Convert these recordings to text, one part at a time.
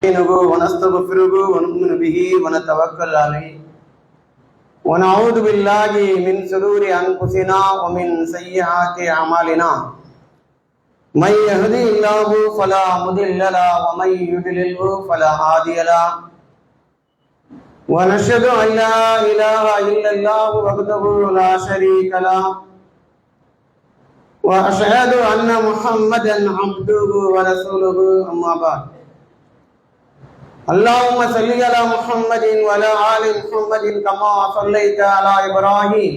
ونستغفره ونؤمن به ونتوكل عليه ونعوذ بالله من شرور انفسنا ومن سيئات اعمالنا من يهده الله فلا مضل له ومن يضلل فلا هادي له ونشهد ان لا اله الا الله وحده لا شريك له واشهد ان محمدا عبده ورسوله اما بعد اللهم صل على محمد وعلى آل محمد كما صليت على إبراهيم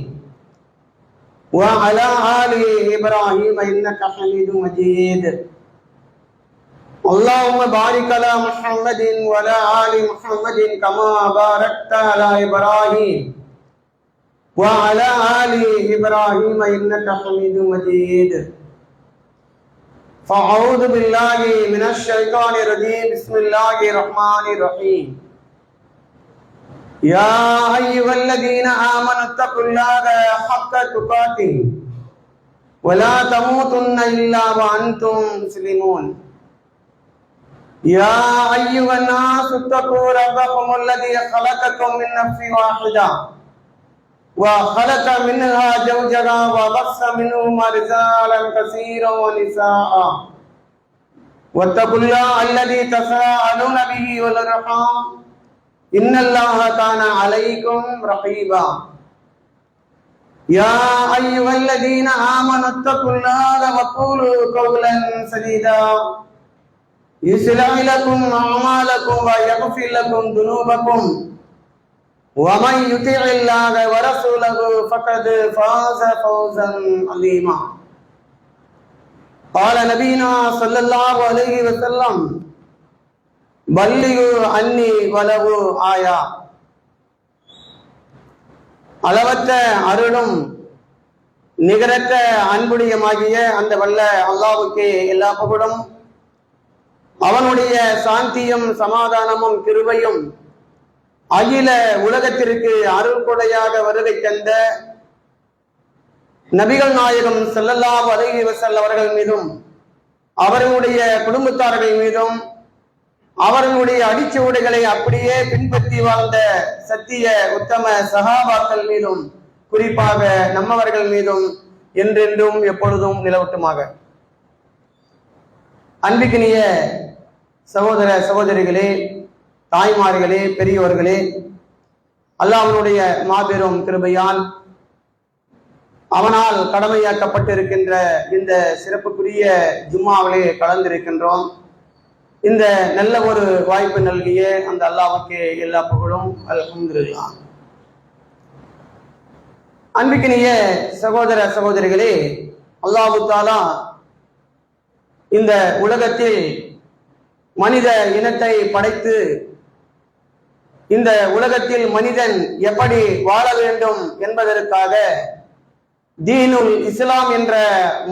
وعلى آل إبراهيم إنك حميد مجيد اللهم بارك على محمد وعلى آل محمد كما باركت على إبراهيم وعلى آل إبراهيم إنك حميد مجيد فأعوذ بالله من الشيطان الرجيم بسم الله الرحمن الرحيم يا أيها الذين آمنوا اتقوا الله حق تقاته ولا تموتن إلا وأنتم مسلمون يا أيها الناس اتقوا ربكم الذي خلقكم من نفس واحدة وخلق منها زوجها وبث منهما رجالا كثيرا ونساء واتقوا الله الذي تساءلون به والارحام ان الله كان عليكم رقيبا يا ايها الذين امنوا اتقوا الله وقولوا قولا سديدا يصلح لكم اعمالكم ويغفر لكم ذنوبكم ومن يطع الله ورسوله فقد فاز فوزا عظيما قال نبينا صلى الله عليه وسلم بلغوا عني ولو آية அளவற்ற அருளும் நிகரற்ற அன்புடையமாகிய அந்த வல்ல அல்லாஹ்வுக்கே எல்லா புகழும் அவனுடைய சாந்தியும் சமாதானமும் கிருபையும் அகில உலகத்திற்கு அருள் கொடையாக வருகை தந்த நபிகள் நாயகம் ஸல்லல்லாஹு அலைஹி வஸல்லம் அவர்கள் மீதும் அவர்களுடைய குடும்பத்தார்கள் மீதும் அவர்களுடைய அடிச்சுவடுகளை அப்படியே பின்பற்றி வாழ்ந்த சத்திய உத்தம சஹாபாக்கள் மீதும் குறிப்பாக நம்மவர்கள் மீதும் என்றென்றும் எப்பொழுதும் நிலவட்டுமாக. அன்பிற்கினிய சகோதர சகோதரிகளே, தாய்மார்களே, பெரியோர்களே, அல்லாஹ்வுடைய மாபெரும் கிருபையால் அவனால் கடமையாக்கப்பட்டிருக்கின்ற இந்த சிறப்புக்குரிய ஜும்மாவிலே கலந்திருக்கின்றோம். இந்த நல்ல ஒரு வாய்ப்பு நல்கிய அந்த அல்லாஹ்வுக்கு எல்லா புகழும், அல்ஹம்துலில்லாஹ். அன்பிற்கினிய சகோதர சகோதரிகளே, அல்லாஹ் தஆலா இந்த உலகத்தில் மனித இனத்தை படைத்து இந்த உலகத்தில் மனிதன் எப்படி வாழ வேண்டும் என்பதற்காக தீனுல் இஸ்லாம் என்ற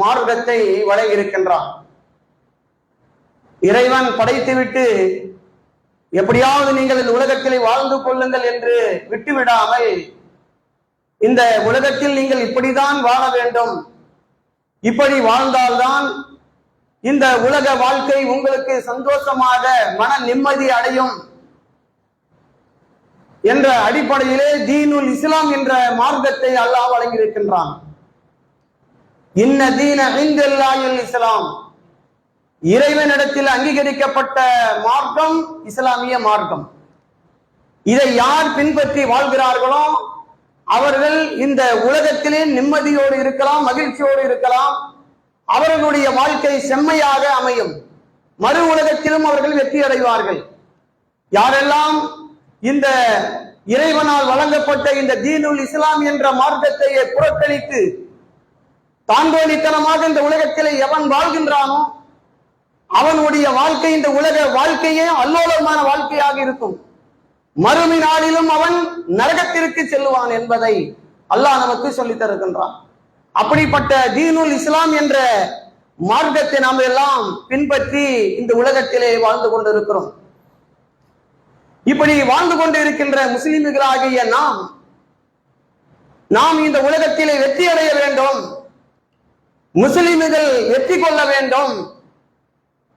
மார்க்கத்தை வழங்கியிருக்கின்றான். இறைவன் படைத்துவிட்டு எப்படியாவது நீங்கள் இந்த உலகத்தில் வாழ்ந்து கொள்ளுங்கள் என்று விட்டுவிடாமல் இந்த உலகத்தில் நீங்கள் இப்படிதான் வாழ வேண்டும், இப்படி வாழ்ந்தால்தான் இந்த உலக வாழ்க்கை உங்களுக்கு சந்தோஷமாக மன நிம்மதி அடையும் என்ற அடிப்படையிலே தீனுல் இஸ்லாம் என்ற மார்க்கத்தை அல்லாஹ் வழங்கியிருக்கின்றான். இன்ன தீன இன்தல்லாஹில் இஸ்லாம், இறைவனிடத்தில் அங்கீகரிக்கப்பட்ட மார்க்கம் இஸ்லாமிய மார்க்கம். இதை யார் பின்பற்றி வாழ்கிறார்களோ அவர்கள் இந்த உலகத்திலே நிம்மதியோடு இருக்கலாம், மகிழ்ச்சியோடு இருக்கலாம், அவர்களுடைய வாழ்க்கை செம்மையாக அமையும், மறு உலகத்திலும் அவர்கள் வெற்றி அடைவார்கள். யாரெல்லாம் இந்த இறைவனால் வழங்கப்பட்ட இந்த தீனுல் இஸ்லாம் என்ற மார்க்கத்தை புறக்கணித்து தாந்தோணித்தனமாக இந்த உலகத்திலே எவன் வாழ்கின்றானோ அவனுடைய வாழ்க்கை இந்த உலக வாழ்க்கையே அல்லோலமான வாழ்க்கையாக இருக்கும், மறுமை நாளிலும் அவன் நரகத்திற்கு செல்லுவான் என்பதை அல்லாஹ் நமக்கு சொல்லித் தருகின்றான். அப்படிப்பட்ட தீனுல் இஸ்லாம் என்ற மார்க்கத்தை நாம் எல்லாம் பின்பற்றி இந்த உலகத்திலே வாழ்ந்து கொண்டிருக்கிறோம். இப்படி வாழ்ந்து கொண்டு இருக்கின்ற முஸ்லிம்களாகிய நாம் இந்த உலகத்திலே வெற்றி அடைய வேண்டும், முஸ்லிம்கள் வெற்றி கொள்ள வேண்டும்.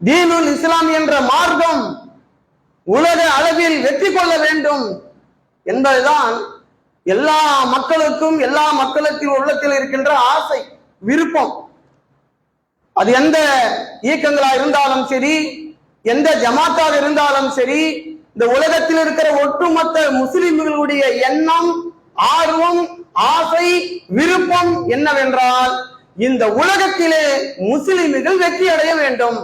தீனுல் இஸ்லாம் என்ற மார்க்கம் உலக அளவில் வெற்றி கொள்ள வேண்டும் என்பதுதான் எல்லா மக்களுக்கும், எல்லா மக்களுக்கும் உள்ளத்தில் இருக்கின்ற ஆசை, விருப்பம். அது எந்த இயக்கங்களா இருந்தாலும் சரி, எந்த ஜமாத்தாக இருந்தாலும் சரி, இந்த உலகத்தில் இருக்கிற ஒட்டுமொத்த முஸ்லிம்களுடைய எண்ணம், ஆர்வம், ஆசை, விருப்பம் என்னவென்றால் இந்த உலகத்திலே முஸ்லிம்கள் வெற்றி அடைய வேண்டும்,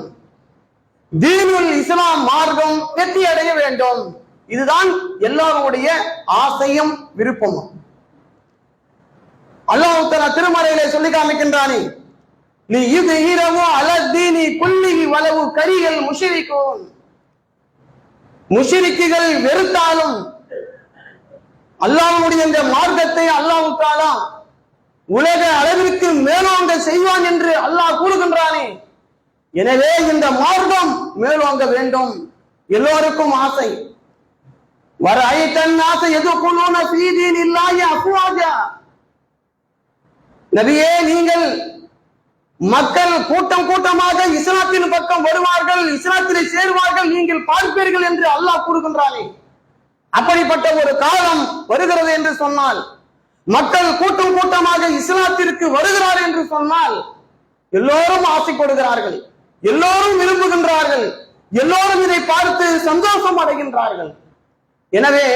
தீனுல் இஸ்லாம் மார்க்கம் வெற்றி அடைய வேண்டும். இதுதான் எல்லாருடைய ஆசையும் விருப்பமும். அல்லாஹ் தஆலா திருமறையிலே சொல்லி காமிக்கின்றானே, நீ இது இரவு அலத்தீனி குல்லி வலவு கரிகள் முஷ்ரிகூன். முஷ்ரிக்குகள் வெறுத்தாலும் அல்லாஹ்வுடைய இந்த மார்க்கத்தை அல்லாஹ் தஆலா உலக அளவிற்கு மேலோங்க செய்வான் என்று அல்லாஹ் கூறுகின்றானே. எனவே இந்த மார்க்கம் மேலோங்க வேண்டும், எல்லோருக்கும் ஆசை. வரஐத்தன் ஆசை எதுகுலூன ஃபீ தீனில்லாஹி அஃப்வாஜா. நபியே, நீங்கள் மக்கள் கூட்டம் கூட்டமாக இஸ்லாத்தின் பக்கம் வருவார்கள், இஸ்லாத்திலே சேருவார்கள், நீங்கள் பார்ப்பீர்கள் என்று அல்லாஹ் கூறுகின்றானே. அப்படிப்பட்ட ஒரு காலம் வருகிறது என்று சொன்னால், மக்கள் கூட்டம் கூட்டமாக இஸ்லாத்திற்கு வருகிறார் என்று சொன்னால் எல்லோரும் ஆசைப்படுகிறார்கள், எல்லோரும் விரும்புகின்றார்கள், எல்லோரும் இதை பார்த்து சந்தோஷம் அடைகின்றார்கள். எனவே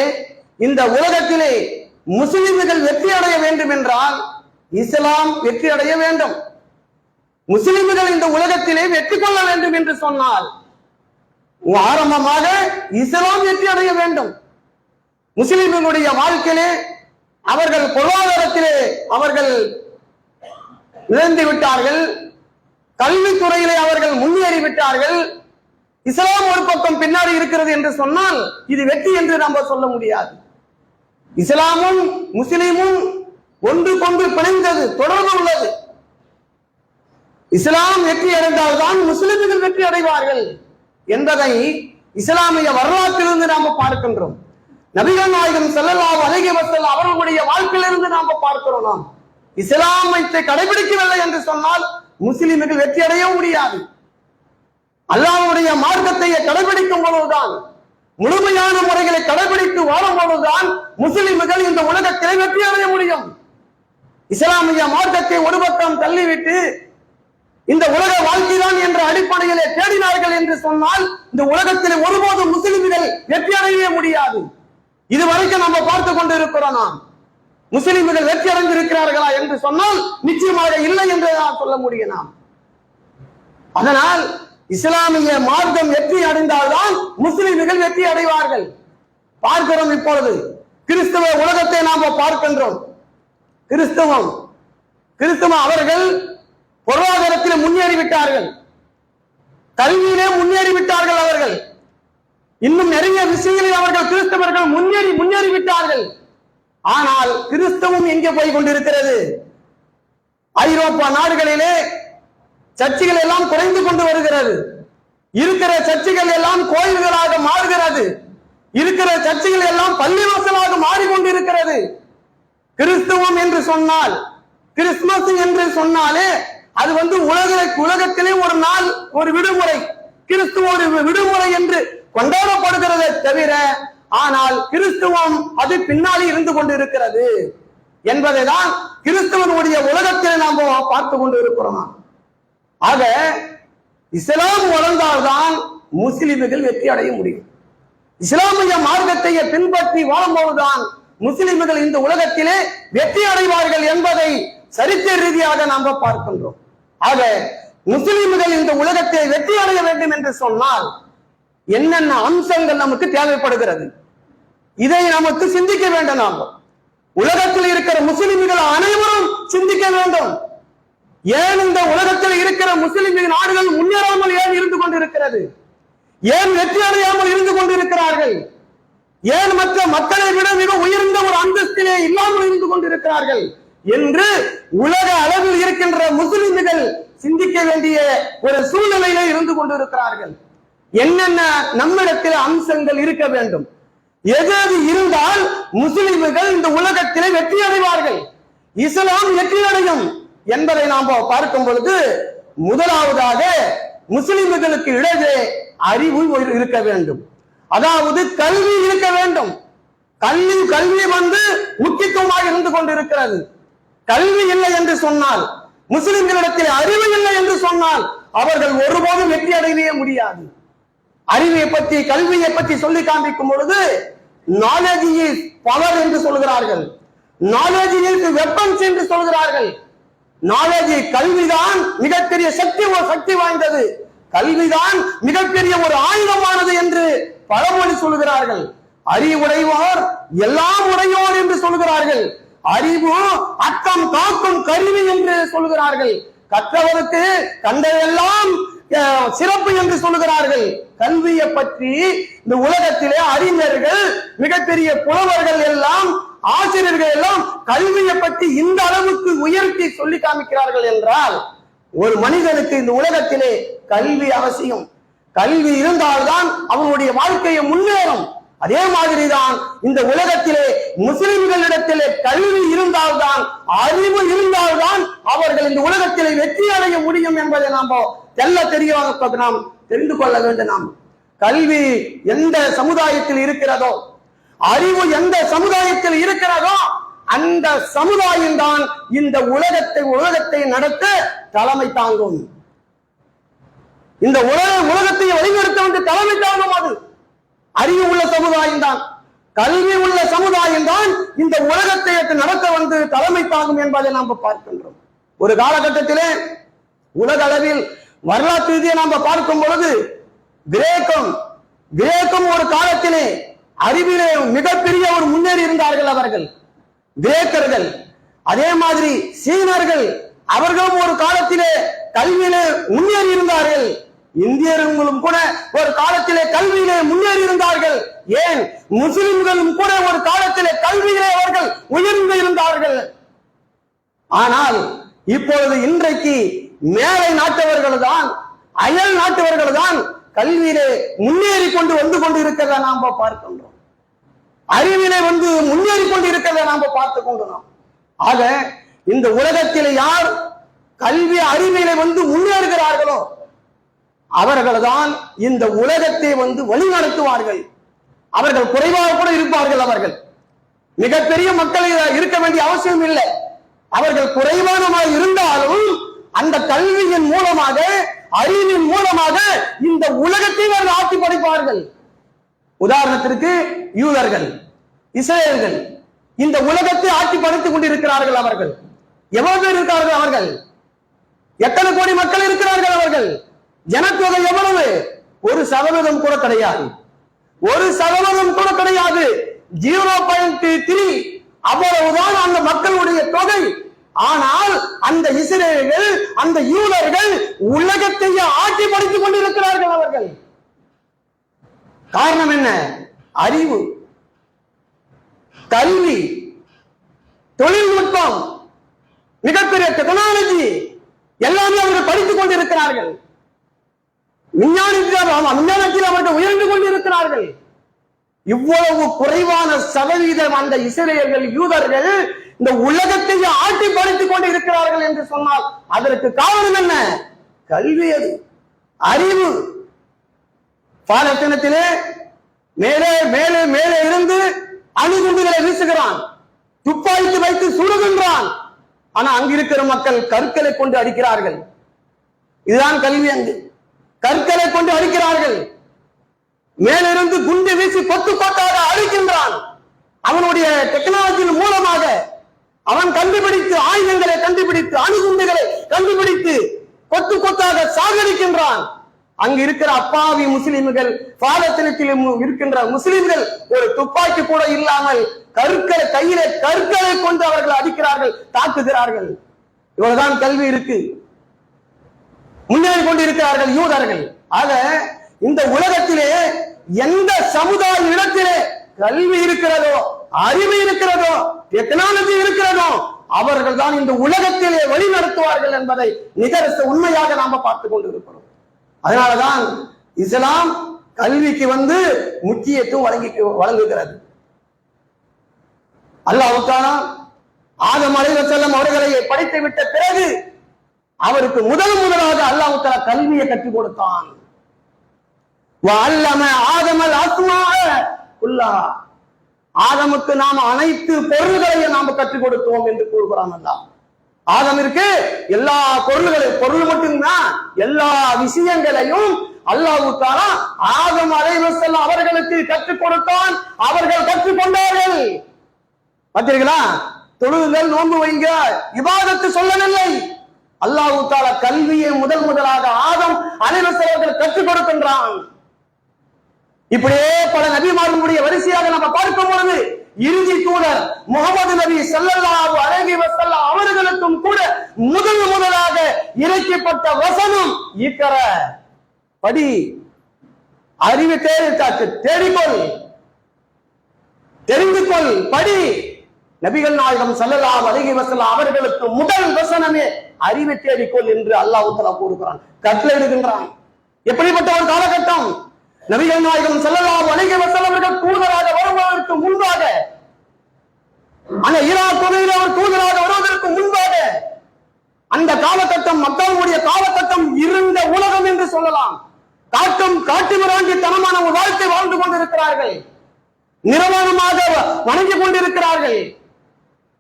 இந்த உலகத்திலே முஸ்லிம்கள் வெற்றி அடைய வேண்டும் என்றால் இஸ்லாம் வெற்றி அடைய வேண்டும். முஸ்லிம்கள் இந்த உலகத்திலே வெற்றி கொள்ள வேண்டும் என்று சொன்னால் ஆரம்பமாக இஸ்லாம் வெற்றி அடைய வேண்டும். முஸ்லிம்களுடைய வாழ்க்கையிலே அவர்கள் பொருளாதாரத்திலே அவர்கள் இழந்து விட்டார்கள், கல்வித்துறையிலே அவர்கள் முன்னேறி விட்டார்கள். இஸ்லாம் ஒரு பக்கம் பின்னாடி இருக்கிறது என்று சொன்னால் இது வெற்றி என்று நாம் சொல்ல முடியாது. இஸ்லாமும் முஸ்லிமும் ஒன்று கொண்டு பிணைந்தது, தொடர்பு உள்ளது. இஸ்லாம் வெற்றி அடைந்தால்தான் முஸ்லிம்கள் வெற்றி அடைவார்கள் என்பதை இஸ்லாமிய வரலாற்றிலிருந்து நாம் பார்க்கின்றோம். நபிகள் நாயகம் ஸல்லல்லாஹு அலைஹி வஸல்லம் அவர்களுடைய வாழ்க்கையிலிருந்து நாம் பார்க்கிறோம். நாம் இஸ்லாமை கடைபிடிக்கவில்லை என்று சொன்னால் முஸ்லிம்கள் வெற்றி அடைய முடியாது. அல்லாஹ்வுடைய மார்க்கத்தை கடைபிடிக்கும் பொழுதுதான், முழுமையான முறைகளை கடைபிடித்து வாழும் பொழுதுதான் முஸ்லிம்கள் இந்த உலகத்திலே வெற்றி அடைய முடியும். இஸ்லாமிய மார்க்கத்தை ஒரு பக்கம் தள்ளிவிட்டு இந்த உலக வாழ்க்கைதான் என்ற அடிப்படையிலே தேடினார்கள் என்று சொன்னால் இந்த உலகத்திலே ஒருபோதும் முஸ்லிம்கள் வெற்றி அடையவே முடியாது. இதுவரைக்கும் நம்ம பார்த்து கொண்டு இருக்கிறோம். நாம் முஸ்லிம்கள் வெற்றி அடைந்திருக்கிறார்களா என்று சொன்னால் நிச்சயமாக இல்லை என்று நான் சொல்ல முடியும். நாம் அதனால் இஸ்லாமிய மார்க்கம் வெற்றி அடைந்தால்தான் முஸ்லிம்கள் வெற்றி அடைவார்கள். பார்க்கிறோம், இப்பொழுது கிறிஸ்தவ உலகத்தை நாம் பார்க்கின்றோம். கிறிஸ்தவம் அவர்கள் பொருளாதாரத்தில் முன்னேறிவிட்டார்கள், கல்வியிலே முன்னேறிவிட்டார்கள். அவர்கள் இன்னும் நிறைய விஷயங்களில் அவர்கள் கிறிஸ்தவர்கள் முன்னேறிவிட்டார்கள். ஆனால் கிறிஸ்தவம் எங்கே போய் கொண்டிருக்கிறது? ஐரோப்பா நாடுகளிலே சர்ச்சைகள் எல்லாம் குறைந்து கொண்டு வருகிறது. இருக்கிற சர்ச்சைகள் எல்லாம் கோயில்களாக மாறுகிறது. இருக்கிற சர்ச்சைகள் எல்லாம் பள்ளிவாசலாக மாறிக்கொண்டிருக்கிறது. கிறிஸ்தவம் என்று சொன்னால், கிறிஸ்துமஸ் என்று சொன்னாலே அது உலகத்திலே ஒரு நாள், ஒரு விடுமுறை, கிறிஸ்துவ ஒரு விடுமுறை என்று கொண்டாடப்படுகிறதே தவிர, ஆனால் கிறிஸ்துவம் அது பின்னாடி இருந்து கொண்டிருக்கிறது என்பதை தான் கிறிஸ்தவனுடைய உலகத்தில் நாம் பார்த்து கொண்டு இருக்கிறோம். ஆக இஸ்லாம் வளர்ந்தால்தான் முஸ்லிம்கள் வெற்றி அடைய முடியும். இஸ்லாமிய மார்க்கத்தை பின்பற்றி வாழும்போதுதான் முஸ்லிம்கள் இந்த உலகத்திலே வெற்றி அடைவார்கள் என்பதை சரித்திர ரீதியாக நாம் பார்க்கின்றோம். ஆக முஸ்லிம்கள் இந்த உலகத்தை வெற்றி அடைய வேண்டும் என்று சொன்னால் என்னென்ன அம்சங்கள் நமக்கு தேவைப்படுகிறது, இதை நமக்கு சிந்திக்க வேண்டும். நாம் உலகத்தில் இருக்கிற முஸ்லிம்கள் அனைவரும் சிந்திக்க வேண்டும். ஏன் இந்த உலகத்தில் இருக்கிற முஸ்லிம் நாடுகள் முன்னேறாமல் ஏன் இருந்து கொண்டிருக்கிறது? ஏன் வெற்றி அடையாமல் இருந்து கொண்டிருக்கிறார்கள்? ஏன் மற்ற மக்களை விட மிக உயர்ந்த ஒரு அந்தஸ்திலே இல்லாமல் இருந்து கொண்டிருக்கிறார்கள் என்று உலக அளவில் இருக்கின்ற முஸ்லிம்கள் சிந்திக்க வேண்டிய ஒரு சூழ்நிலையிலே இருந்து கொண்டிருக்கிறார்கள். என்னென்ன நம்மிடத்தில் அம்சங்கள் இருக்க வேண்டும், எது இருந்தால் முஸ்லிம்கள் இந்த உலகத்திலே வெற்றி அடைவார்கள், இஸ்லாம் வெற்றி அடையும் என்பதை நாம் பார்க்கும் பொழுது, முதலாவதாக முஸ்லிம்களுக்கு இடையே அறிவு இருக்க வேண்டும். அதாவது கல்வி இருக்க வேண்டும். கல்வி வந்து முக்கியத்துவமாக இருந்து கொண்டிருக்கிறது. கல்வி இல்லை என்று சொன்னால், முஸ்லிம்களிடத்தில் அறிவு இல்லை என்று சொன்னால் அவர்கள் ஒருபோதும் வெற்றி அடையவே முடியாது. அறிவை பற்றி, கல்வியை பற்றி சொல்லி காண்பிக்கும் பொழுது நாலேஜ் இஸ் பவர் என்று சொல்கிறார்கள், நாலேஜ் இஸ் வெப்பன்ஸ் என்று சொல்கிறார்கள். நாலேஜ், கல்விதான் மிகப்பெரிய சக்தி வாய்ந்தது, கல்விதான் மிகப்பெரிய ஒரு ஆயுதமானது என்று பழமொழி சொல்கிறார்கள். அறிவுடையோர் எல்லாம் உடையோர் என்று சொல்கிறார்கள். அறிவு அக்கம் காக்கும் கருவி என்று சொல்கிறார்கள். கற்றவருக்கு கண்டதெல்லாம் சிறப்பு என்று சொல்கிறார்கள். கல்வியை பற்றி இந்த உலகத்திலே அறிஞர்கள், மிகப்பெரிய புலவர்கள் எல்லாம், ஆசிரியர்கள் எல்லாம் கல்வியை பற்றி இந்த அளவுக்கு உயர்த்தி சொல்லி காமிக்கிறார்கள் என்றால், ஒரு மனிதனுக்கு இந்த உலகத்திலே கல்வி அவசியம். கல்வி இருந்தால்தான் அவனுடைய வாழ்க்கையை முன்னேறும். அதே மாதிரிதான் இந்த உலகத்திலே முஸ்லிம்களிடத்திலே கல்வி இருந்தால்தான், அறிவு இருந்தால்தான் அவர்கள் இந்த உலகத்திலே வெற்றி அடைய முடியும் என்பதை நாம் தெல்ல தெளிவாக நாம் தெரிந்து கொள்ள வேண்டும். நாம் கல்வி எந்த சமுதாயத்தில் இருக்கிறதோ, அறிவு எந்த சமுதாயத்தில் இருக்கிறதோ, அந்த சமுதாயம் தான் இந்த உலகத்தை நடத்த தலைமை தாங்கும். இந்த உலகத்தை வழிநடத்த வேண்டிய தலைமை தாங்கும். அது அறிவு உள்ள சமுதாயம் தான், கல்வி உள்ள சமுதாயம் தான் இந்த உலகத்தை நடத்த வந்து தலைமை தாங்கும் என்பதை நாம் பார்க்கின்றோம். ஒரு காலகட்டத்திலே உலக அளவில் வரலாற்று ரீதியை நாம் பார்க்கும் பொழுது கிரேக்கம் ஒரு காலத்திலே அறிவிலே மிகப்பெரிய ஒரு முன்னேறி இருந்தார்கள் அவர்கள், கிரேக்கர்கள். அதே மாதிரி சீனர்கள், அவர்களும் ஒரு காலத்திலே கல்வியிலே முன்னேறி இருந்தார்கள். இந்தியர்களும் கூட ஒரு காலத்திலே கல்வியிலே முன்னேறி இருந்தார்கள். ஏன், முஸ்லிம்களும் கூட ஒரு காலத்திலே கல்வியிலே அவர்கள் உயர்ந்து இருந்தார்கள். ஆனால் இப்பொழுது இன்றைக்கு மேலை நாட்டவர்கள் தான், அயல் நாட்டவர்கள் தான் கல்வியிலே முன்னேறி கொண்டு வந்து கொண்டு இருக்கிறத நாம் பார்க்கின்றோம். அறிவிலே வந்து முன்னேறி கொண்டு இருக்கிறத நாம் பார்த்து கொண்டோம். ஆக இந்த உலகத்திலே யார் கல்வி அறிவிலே வந்து முன்னேறுகிறார்களோ அவர்கள் தான் இந்த உலகத்தை வந்து வழிநடத்துவார்கள். அவர்கள் குறைவாக கூட இருப்பார்கள். அவர்கள் மிகப்பெரிய மக்கள் இருக்க வேண்டிய அவசியம் இல்லை. அவர்கள் குறைவானமாக இருந்தாலும் அந்த கல்வியின் மூலமாக, அறிவின் மூலமாக இந்த உலகத்தை அவர்கள் ஆட்சி படைப்பார்கள். உதாரணத்திற்கு யூதர்கள், இஸ்ரேலர்கள் இந்த உலகத்தை ஆட்சி படைத்துக் கொண்டிருக்கிறார்கள். அவர்கள் எவ்வளவு பேர் இருக்கிறார்கள்? அவர்கள் எத்தனை கோடி மக்கள் இருக்கிறார்கள்? அவர்கள் ஜனத்தொகை எவ்வளவு? 1% கூட கிடையாது. 1% கூட கிடையாது. 0.3 அவ்வளவுதான் அந்த மக்களுடைய தொகை. ஆனால் அந்த இஸ்ரேலர்கள், அந்த யூதர்கள் உலகத்தையே ஆட்சி படைத்துக் கொண்டிருக்கிறார்கள். அவர்கள் காரணம் என்ன? அறிவு, கல்வி, தொழில்நுட்பம், மிகப்பெரிய டெக்னாலஜி எல்லாமே அவர்கள் படித்துக் கொண்டிருக்கிறார்கள். விஞ்ஞானத்தில் அவர்கள் உயர்ந்து கொண்டிருக்கிறார்கள். இவ்வளவு குறைவான சதவீதம் அந்த இஸ்ரேலர்கள், யூதர்கள் இந்த உலகத்தையே ஆட்சி படைத்துக் கொண்டு இருக்கிறார்கள் என்று சொன்னால் அதற்கு காரணம் என்ன? கல்வி, அது அறிவு. பாலஸ்தீனத்திலே மேலே மேலே மேலே இருந்து அணுகுண்டுகளை வீசுகிறான், துப்பாக்கி வைத்து சுடுகின்றான். ஆனா அங்கு இருக்கிற மக்கள் கற்களை கொண்டு அடிக்கிறார்கள். இதுதான் கல்வி. அங்கு கற்களை கொண்டு அடிக்கிறார்கள். மேலிருந்து குண்டு வீசி கொத்து கொத்தாக அழிக்கின்றான். அவனுடைய டெக்னாலஜியின் மூலமாக அவன் கண்டுபிடித்து, ஆயுதங்களை கண்டுபிடித்து, அணுகுண்டுகளை கண்டுபிடித்து கொத்து கொத்தாக சாகடிக்கின்றான். அங்கு இருக்கிற அப்பாவி முஸ்லிம்கள், பாலஸ்தீனத்தில் இருக்கின்ற முஸ்லிம்கள் ஒரு துப்பாக்கி கூட இல்லாமல் கற்களை கையிலே கற்களை கொண்டு அவர்கள் அடிக்கிறார்கள், தாக்குகிறார்கள். இவ்வளவுதான் கல்வி இருக்கு. முன்னேறி கொண்டிருக்கிறார்கள் யூதர்கள். ஆக இந்த உலகத்திலே எந்த சமுதாய இடத்திலே கல்வி இருக்கிறதோ, அறிவு இருக்கிறதோ, டெக்னாலஜி இருக்கிறதோ அவர்கள் தான் இந்த உலகத்திலே வழி நடத்துவார்கள் என்பதை நிகர உண்மையாக நாம பார்த்துக் கொண்டிருக்கிறோம். அதனாலதான் இஸ்லாம் கல்விக்கு வந்து முக்கியத்துவம் வழங்குகிறது. அல்லாஹ் தஆலா ஆதம் அலைஹிஸ்ஸலாம் அவர்களை படைத்து விட்ட பிறகு அவருக்கு முதலாக அல்லாஹ் தஆலா கல்வியை கற்றுக் கொடுத்தான். வஅல்லம ஆதமல் அஸ்மாஅ குல்லஹா, ஆதமுக்கு நாம் அனைத்து பொருள்களையும் நாம் கற்றுக் கொடுத்தோம் என்று கூறுகிறான் அல்லாஹ். ஆதமிற்கு எல்லா பொருள் மட்டும்தான், எல்லா விஷயங்களையும் அல்லாஹ் தஆலா ஆதம் அலைஹிஸ்ஸலாம் அவர்களுக்கு கற்றுக் கொடுத்தான். அவர்கள் கற்றுக்கொண்டார்கள். பார்த்தீர்களா? தொழுகுங்கள், நோன்பு வைங்க, இபாதத்து சொல்லவில்லை. அல்லாஹ் தஆலா கல்வியை முதலாக ஆதம் அலைஹிஸ்ஸலாம் அவர்கள் கற்றுக் கொடுக்கின்றான். இப்படியே பல நபிமார்களுடைய வரிசையாக நம்ம பார்க்கும் பொழுது இறுதி தூதர் முகமது நபி ஸல்லல்லாஹு அலைஹி வஸல்லம் அவர்களுக்கும் கூட முதலாக இறைக்கப்பட்ட வசனம் இக்ர, படி, அறிவு தேடிக்கொள், தெரிந்து கொள், படி. நபிகள் நாயகம் ஸல்லல்லாஹு அலைஹி வஸல்லம் அவர்களுக்கு முதல் வசனமே அறிவு தேடிக்கொள் என்று அல்லாஹ் தஆலா கூறுகிறான், கட்டளையிடுகின்றான். எப்படிப்பட்ட ஒரு காலகட்டம்! நபிகள் நாயகம் ஸல்லல்லாஹு அலைஹி வஸல்லம் அவர்கள் தூதராக வருவதற்கு முன்பாக, அந்த ஈராக் பகுதியில் அவர் தூதராக வருவதற்கு முன்பாக அந்த காலகட்டம் மக்களுடைய காலகட்டம் இருந்த உலகம் என்று சொல்லலாம். காட்டு மிராண்டித்தனமான ஒரு வாழ்க்கை வாழ்ந்து கொண்டிருக்கிறார்கள். நிர்வாணமாக வணங்கிக் கொண்டிருக்கிறார்கள்.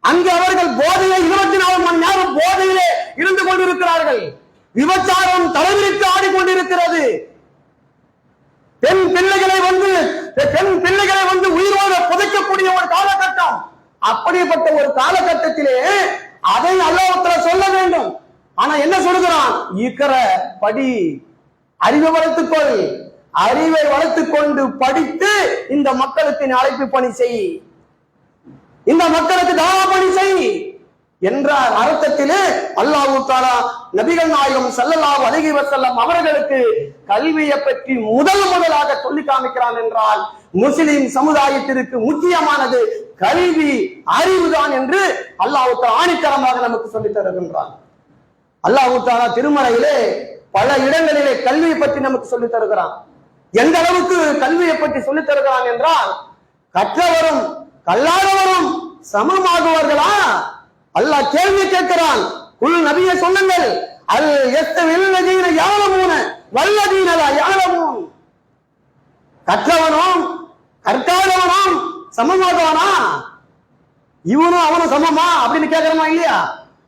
அங்கு அவர்கள் போதையை 24 மணி நேரம் போதையிலே இருந்து கொண்டிருக்கிறார்கள். விபச்சாரம் தலைவிரித்து ஆடிக்கொண்டிருக்கிறது. பெண் பிள்ளைகளை வந்து உயிரோடு புதைக்கக்கூடிய ஒரு காலகட்டம். அப்படிப்பட்ட ஒரு காலகட்டத்திலே அதை அல்லாஹ் தஆலா சொல்ல வேண்டும். ஆனா என்ன சொல்கிறான்? இக்ர, படி, அறிவை வளர்த்துக்கொள், அறிவை வளர்த்துக் கொண்டு படித்து இந்த மக்களுக்கு அழைப்பு பணி செய், இந்த மக்களுக்கு தாவா பணி செய் என்ற அர்த்தத்திலே அல்லாஹ் தஆலா நபிகள் நாயகம் ஸல்லல்லாஹு அலைஹி வஸல்லம் அவர்களுக்கு கல்வியை பற்றி முதலாக சொல்லி காமிக்கிறான் என்றால் முஸ்லிம் சமுதாயத்திற்கு முக்கியமானது கல்வி, அறிவுதான் என்று அல்லாஹ் தஆலா ஆணித்தரமாக நமக்கு சொல்லித் தருகின்றான். அல்லாஹ் தஆலா திருமறையிலே பல இடங்களிலே கல்வியை பற்றி நமக்கு சொல்லித் தருகிறான். எந்த அளவுக்கு கல்வியை பற்றி சொல்லித் தருகிறான் என்றால், கற்றவரும் கல்லாதவரும் சமமாகுவார்களா? அல்லாஹ் கேள்வி கேட்கிறான். குல் நபியே சொல்லுங்கள், அல் யஸ்தவில் லதீன யஅலமூன வல்லதீன லா யஅலமூன். கற்றவனும் கற்காதவனும் சமமாகுவானா? இவனும் அவனும் சமமா அப்படின்னு கேட்கிறோமா இல்லையா?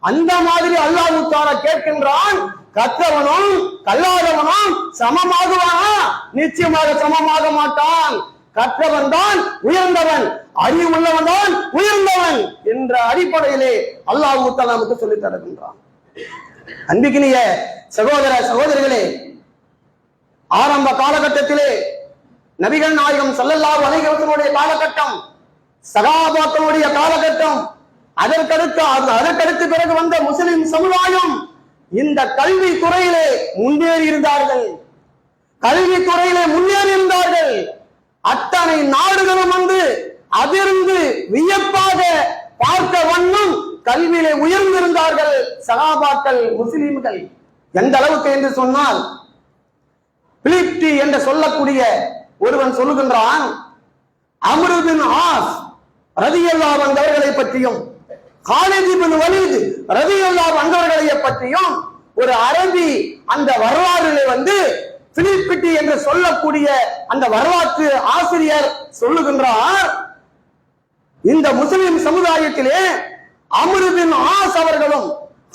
அந்த மாதிரி அல்லாஹ் தஆலா கேட்கின்றான், கற்றவனும் கல்லாதவனும் சமமாகுவானா? நிச்சயமாக சமமாக மாட்டான். கற்றவன் தான் உயர்ந்தவன், அறிவுள்ளவன் தான் உயர்ந்தவன் என்ற அடிப்படையிலே அல்லாஹ் தஆலா நமக்கு சொல்லித் தருகின்றான். அன்பிக்கினிய சகோதர சகோதரிகளே, ஆரம்ப காலகட்டத்திலே நபிகள் நாயகம் ஸல்லல்லாஹு அலைஹி வஸல்லம் காலகட்டம், சகாபாக்களுடைய காலகட்டம், அதற்கடுத்து பிறகு வந்த முஸ்லிம் சமுதாயம் இந்த கல்வி துறையிலே முன்னேறி இருந்தார்கள். அத்தனை நாடுகளும் வந்து அதிர்ந்து வியப்பாக பார்க்க வண்ணம் கல்வியிலே உயர்ந்திருந்தார்கள் சகாபாக்கள், முஸ்லிம்கள். எந்த அளவுக்கு என்று சொன்னால், பிலிப்டி என்று சொல்லக்கூடிய ஒருவன் சொல்லுகின்றான், அம்ர் பின் ஆஸ் ரலியல்லாஹு அன்ஹு அவர்களை பற்றியும் காலித் பின் வலீத் ரலியல்லாஹு அன்ஹு அவர்களை பற்றியும் ஒரு அரபி அந்த வரலாறுகளை வந்து பிலிப்டி என்று சொல்லக்கூடிய அந்த வரலாற்று ஆசிரியர் சொல்லுகின்றார், இந்த முஸ்லிம் சமுதாயத்திலே அம்ர் பின் ஆஸ் அவர்களும்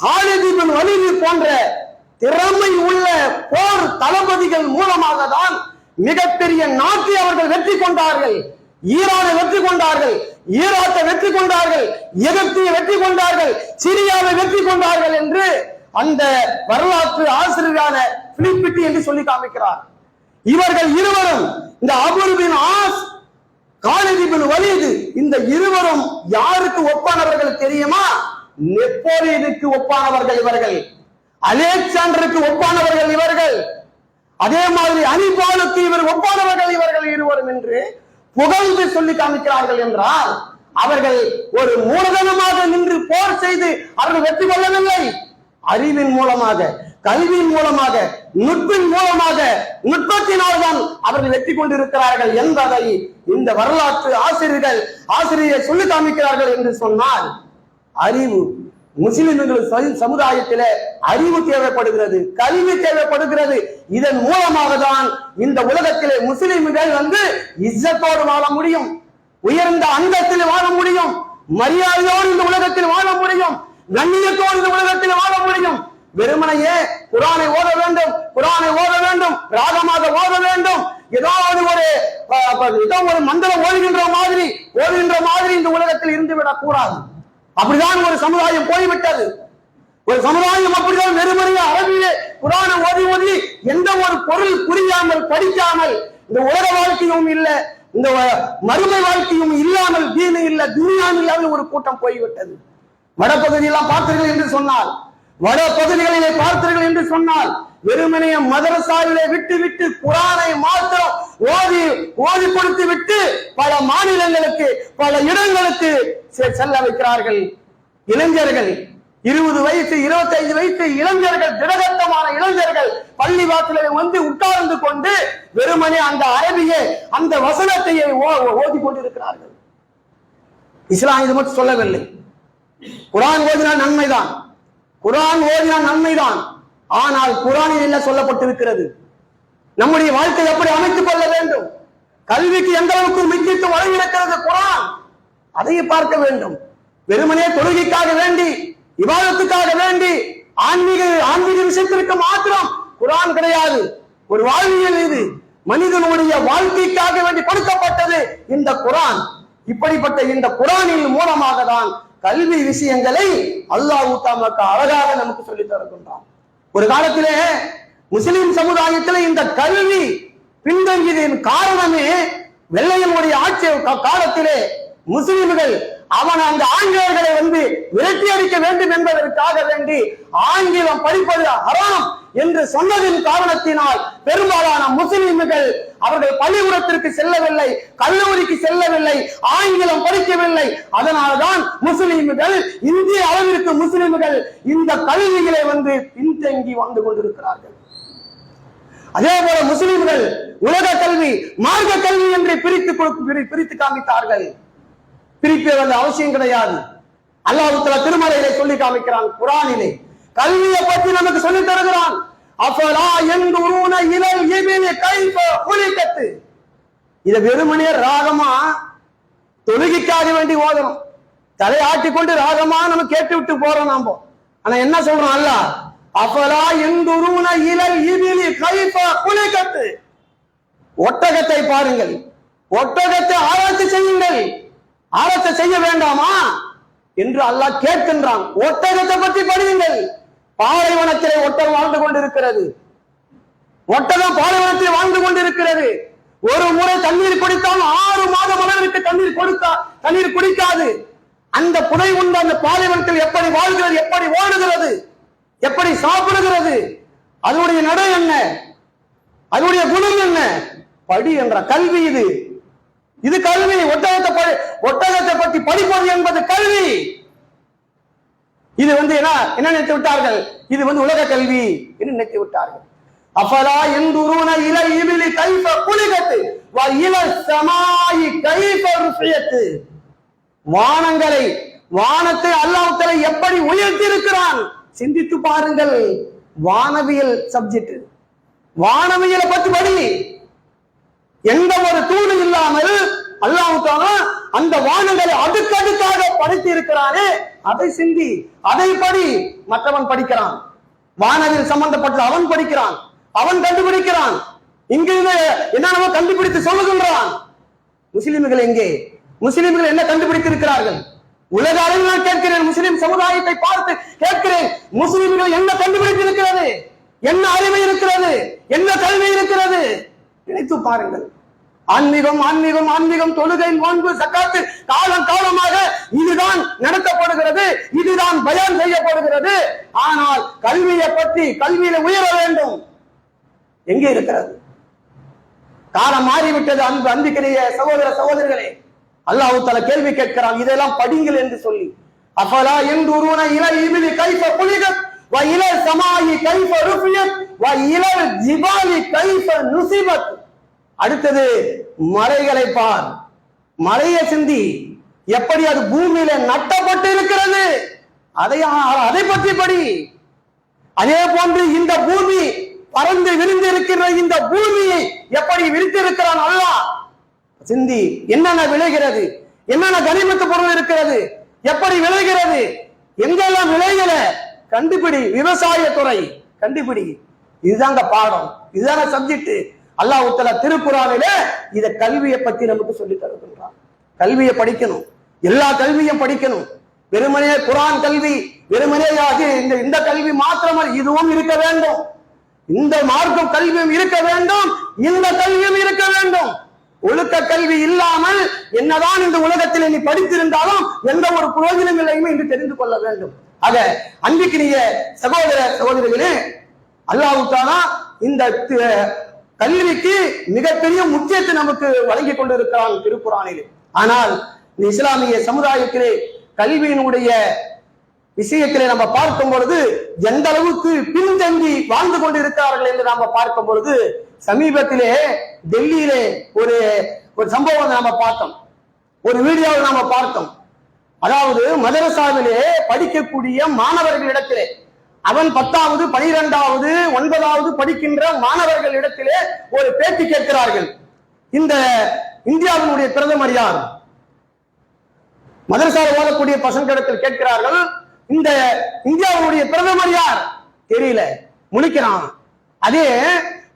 காலித் பின் வலீத் போன்ற திறமை உள்ள போர் தளபதிகள் மூலமாக தான் மிகப்பெரிய நாட்டை அவர்கள் வெற்றி கொண்டார்கள். ஈரானை வெற்றி கொண்டார்கள், ஈராக்கை வெற்றி கொண்டார்கள், எகிப்தை வெற்றி கொண்டார்கள், சிரியாவை வெற்றி கொண்டார்கள் என்று அந்த வரலாற்று ஆசிரியரான பிலிப்டி என்று சொல்லி காமிக்கிறார். இவர்கள் இருவரும், இந்த அம்ர் பின் ஆஸ், காலித் பின் வலீத், இந்த இருவரும் யாருக்கு ஒப்பானவர்கள் தெரியுமா? நெப்போலியனுக்கு ஒப்பானவர்கள் இவர்கள், அலெக்சாண்டருக்கு ஒப்பானவர்கள் இவர்கள், அதே மாதிரி அனிபாலுக்கு இவர் ஒப்பானவர்கள் இவர்கள் இருவரும் என்று புகழ்ந்து சொல்லி காமிக்கிறார்கள். என்றால் அவர்கள் ஒரு மூலதனமாக நின்று போர் செய்து அவர்கள் வெற்றி கொள்ளவில்லை. அறிவின் மூலமாக, கல்வியின் மூலமாக, நுட்பின் மூலமாக, நுட்பத்தினால்தான் அவர்கள் வெற்றி கொண்டிருக்கிறார்கள் என்பதை இந்த வரலாற்று ஆசிரியர் சொல்லி காமிக்கிறார்கள். என்று சொன்னால் அறிவு, முஸ்லிம்கள் சமுதாயத்திலே அறிவு தேவைப்படுகிறது, கல்வி தேவைப்படுகிறது. இதன் மூலமாக தான் இந்த உலகத்திலே முஸ்லிம்கள் இஸ்ஸத்தோடு வாழ முடியும், உயர்ந்த அந்தத்தில் வாழ முடியும், மரியாதையோடு இந்த உலகத்தில் வாழ முடியும், கண்ணியத்தோடு இந்த உலகத்தில் வாழ முடியும். வெறுமனையே குர்ஆனை ஓத வேண்டும், குர்ஆனை ஓத வேண்டும், ராகமாக ஓத வேண்டும், ஏதோ ஒரு மந்திரம் ஓதுகின்ற மாதிரி இந்த உலகத்தில் இருந்து விடக் கூடாது. அப்படிதான் ஒரு சமுதாயம் போய்விட்டது. ஒரு சமுதாயம் அப்படிதான் வெறுமனையே அரபியிலே குர்ஆனை ஓதி எந்த ஒரு பொருள் புரியாமல் படிக்காமல் இந்த உலக வாழ்க்கையும் இல்ல, இந்த மறுமை வாழ்க்கையும் இல்லாமல், தீனு இல்ல, துனியாவும் இல்லாமல் ஒரு கூட்டம் போய்விட்டது. வடபகுதியெல்லாம் பார்த்தீர்கள் என்று சொன்னால், வட பகுதிகளிலே பார்த்தீர்கள் என்று சொன்னால் வெறுமனைய மதரசாவிலே விட்டு குர்ஆனை மாத்திரம் ஓதி கொடுத்து விட்டு பல மாநிலங்களுக்கு, பல இடங்களுக்கு செல்ல வைக்கிறார்கள். இளைஞர்கள் 20 வயசு 25 வயசு இளைஞர்கள், திடகட்டமான இளைஞர்கள் பள்ளி வாசலில் உட்கார்ந்து கொண்டு வெறுமனே அந்த அரபியை, அந்த வசனத்தையே ஓதி கொண்டிருக்கிறார்கள். இஸ்லாம் இது மட்டும் சொல்லவில்லை. குர்ஆன் ஓதினால் நன்மைதான், குர்ஆன் ஓதினால் நன்மைதான். ஆனால் குர்ஆனில் என்ன சொல்லப்பட்டிருக்கிறது? நம்முடைய வாழ்க்கை எப்படி அமைத்துக் கொள்ள வேண்டும், கல்விக்கு எந்த அளவுக்கு முக்கியத்துவம் வழங்கியிருக்கிறது குர்ஆன், அதை பார்க்க வேண்டும். வெறுமனே தொழுகைக்காக வேண்டி, இபாதத்துக்காக வேண்டி, ஆன்மீக விஷயத்திற்கு மாத்திரம் குர்ஆன் கிடையாது. ஒரு வாழ்வியல் இது, மனிதனுடைய வாழ்க்கைக்காக வேண்டி கொடுக்கப்பட்டது இந்த குர்ஆன். இப்படிப்பட்ட இந்த குர்ஆனின் மூலமாக தான் கல்வி விஷயங்களை அல்லாஹ் தஆலா அழகாக நமக்கு சொல்லித் தருகின்றான். ஒரு காலத்திலே முஸ்லிம் சமுதாயத்திலே இந்த கல்வி பின்தங்கியதின் காரணமே வெள்ளையனுடைய ஆட்சி காலத்திலே முஸ்லிம்கள் அந்த ஆங்கிலேயர்களை விரட்டி அடிக்க வேண்டும் என்பதற்காக வேண்டி ஆங்கிலம் படிப்பது ஹராம் என்று சொன்னதின் காரணத்தினால் பெரும்பாலான முஸ்லிம்கள் அவர்கள் பள்ளிக்கூடத்திற்கு செல்லவில்லை, கல்லூரிக்கு செல்லவில்லை, ஆங்கிலம் படிக்கவில்லை. அதனால்தான் முஸ்லிம்கள், இந்திய அளவிற்கு முஸ்லிம்கள் இந்த கல்விகளை பின்தங்கி வந்து கொண்டிருக்கிறார்கள். அதே போல முஸ்லிம்கள் உலக கல்வி, மார்க்க கல்வி என்று பிரித்து காமித்தார்கள். பிரிப்பு அவசியம் கிடையாது. அல்லாஹ் தஆலா திருமறையிலே சொல்லி காமிக்கிறான், குர்ஆனிலே கல்வியை பற்றி நமக்கு சொல்லி தருகிறான். அஃபலா யன்துரூன இலல் இபிலி கைஃப குலிகத். இத வெறுமனே ராகமா தொழுகைக்காக வேண்டி ஓதணும், தலையாட்டி கொண்டு ராகமா நம்ம கேட்டு விட்டு போறோம் நாம. ஆனா என்ன சொல்றோம் அல்லாஹ், அஃபலா யன்துரூன இலல் இபிலி கைஃப குலிகத். ஒட்டகத்தை பாருங்கள், ஒட்டகத்தை ஆராய்ச்சி செய்யுங்கள், ஆராய்ச்சி செய்ய வேண்டாமா என்று அல்லாஹ் கேட்கின்றான். ஒட்டகத்தை பற்றி படியுங்கள். பாலைவனத்திலே ஒட்டகம் வாழ்ந்து கொண்டிருக்கிறது, ஒட்டகம் பாலைவனத்தில் வாழ்ந்து கொண்டிருக்கிறது. ஒரு முறை தண்ணீர் குடித்தால் 6 மாதம் அளவிற்கு தண்ணீர் குடிக்காது. அந்த புனை உண்ட அந்த பாலைவனத்தில் எப்படி வாழ்கிறது, எப்படி ஓடுகிறது, எப்படி சாப்பிடுகிறது, அதனுடைய நடை என்ன, அதனுடைய குணம் என்ன? படி என்ற கல்வி இது. இது கல்வி. ஒட்டகத்தை பற்றி படிப்பது என்பது கல்வி. இது என்ன நினைத்து விட்டார்கள்? இது உலக கல்வி என்று நினைத்து விட்டார்கள். அஃபலா யன்துரூன இலல் இபிலி கைஃப குலிகத் வ இலஸ் ஸமாஇ கைஃப ருஃபியத். வானத்தை அல்லாஹ் தஆலா எப்படி உயர்த்தி இருக்கிறான் சிந்தித்து பாருங்கள். வானவியல் சப்ஜெக்ட், வானவியலை பற்றி படி. எந்த ஒரு தூண் இல்லாமல் அல்லாஹ் தஆலா அந்த வானங்களை அடுக்கடுக்காக படைத்து இருக்கிறானே, அதை சிந்தி, அதை படி. மற்றவன் படிக்கிறான், வானவில் சம்பந்தப்பட்ட அவன் படிக்கிறான், அவன் கண்டுபிடிக்கிறான், இங்கிருந்து என்னென்னவோ கண்டுபிடித்து சொல்லுகின்றான். முஸ்லிம்கள் எங்கே? முஸ்லிம்கள் என்ன கண்டுபிடித்திருக்கிறார்கள்? உலக அளவில் நான் கேட்கிறேன், முஸ்லிம் சமுதாயத்தை பார்த்து கேட்கிறேன், முஸ்லிம்கள் என்ன கண்டுபிடித்திருக்கிறது, என்ன அறிவு இருக்கிறது, என்ன கல்வி இருக்கிறது? நினைத்து பாருங்கள். ஆன்மீகம் ஆன்மீகம் ஆன்மீகம், தொழுகை, நோன்பு, சக்காத்து காலமாக இதுதான் நடத்தப்படுகிறது, இதுதான் பயான் செய்யப்படுகிறது. ஆனால் கல்வியை பற்றி, கல்வியில உயர வேண்டும் எங்கே இருக்கிறது? காலம் மாறிவிட்டது. அன்பிற்குரிய சகோதர சகோதரிகளே, அல்லாஹ் தஆலா கேள்வி கேட்கிறான், இதெல்லாம் படிங்கள் என்று சொல்லி. அஃபலா யன்துரூன இலல் இபிலி கைஃப குலிகத் வ இலல் ஸமாஇ கைஃப ருஃபியத் வ இலல் ஜிபாலி கைஃப நுஸிபத். அடுத்தது மலைகளை பார், மலையை சிந்தி, எப்படி அது பூமியில நட்டப்பட்டு இருக்கிறது. அதை பற்றி படி. அதே போன்று இந்த பூமி பறந்து விரிந்து இருக்கின்ற இந்த பூமியை எப்படி விரித்திருக்கிறான் அல்லாஹ் சிந்தி. என்னென்ன விளைகிறது, என்னென்ன கனிமத்து பொருள் இருக்கிறது, எப்படி விளைகிறது, எங்கெல்லாம் விளைகிற கண்டுபிடி. விவசாய துறை கண்டுபிடி. இதுதாங்க பாடம், இதுதாங்க சப்ஜெக்ட். அல்லாஹ் தஆலா திருக்குர்ஆனில இத கல்வியை பத்தி நமக்கு சொல்லி தருகின்றார். கல்வியை படிக்கணும், எல்லா கல்வியும் படிக்கணும். வெறுமனே குர்ஆன் கல்வி, வெறுமனே இந்த கல்வி மாத்திரமல்ல, இதுவும் இருக்க வேண்டும். இந்த மார்க்கம் கல்வியும் இருக்க வேண்டும், இந்த கல்வியும் இருக்க வேண்டும். ஒழுக்க கல்வி இல்லாமல் என்னதான் இந்த உலகத்தில் நீ படித்திருந்தாலும் எந்த ஒரு பிரயோஜனம் இல்லையுமே என்று தெரிந்து கொள்ள வேண்டும். ஆக அன்பிற்கினிய சகோதர சகோதரிகளே, அல்லாஹ் தஆலா இந்த கல்விக்கு மிகப்பெரிய முக்கியத்துவம் நமக்கு வழங்கி கொண்டிருக்கிறான் திருக்குர்ஆனிலே. ஆனால் இந்த இஸ்லாமிய சமுதாயத்திலே கல்வியினுடைய விஷயத்திலே நம்ம பார்க்கும் பொழுது எந்த அளவுக்கு பின்தங்கி வாழ்ந்து கொண்டிருக்கிறார்கள் என்று நாம பார்க்கும் பொழுது, சமீபத்திலே டெல்லியிலே ஒரு சம்பவம் நாம பார்த்தோம், ஒரு வீடியோவை நாம பார்த்தோம். அதாவது மதரசாவிலே படிக்கக்கூடிய மாணவர்களிடத்திலே, அவன் 10வது 12வது 9வது படிக்கின்ற மாணவர்களிடத்திலே ஒரு பேட்டி கேட்கிறார்கள். இந்த இந்தியாவினுடைய பிரதமர் யார்? மதரசாவில் ஓதக்கூடிய பசங்களிடத்தில் கேட்கிறார்கள், இந்த இந்தியாவுடைய பிரதமர் யார்? தெரியல, முழிக்கிறான். அதே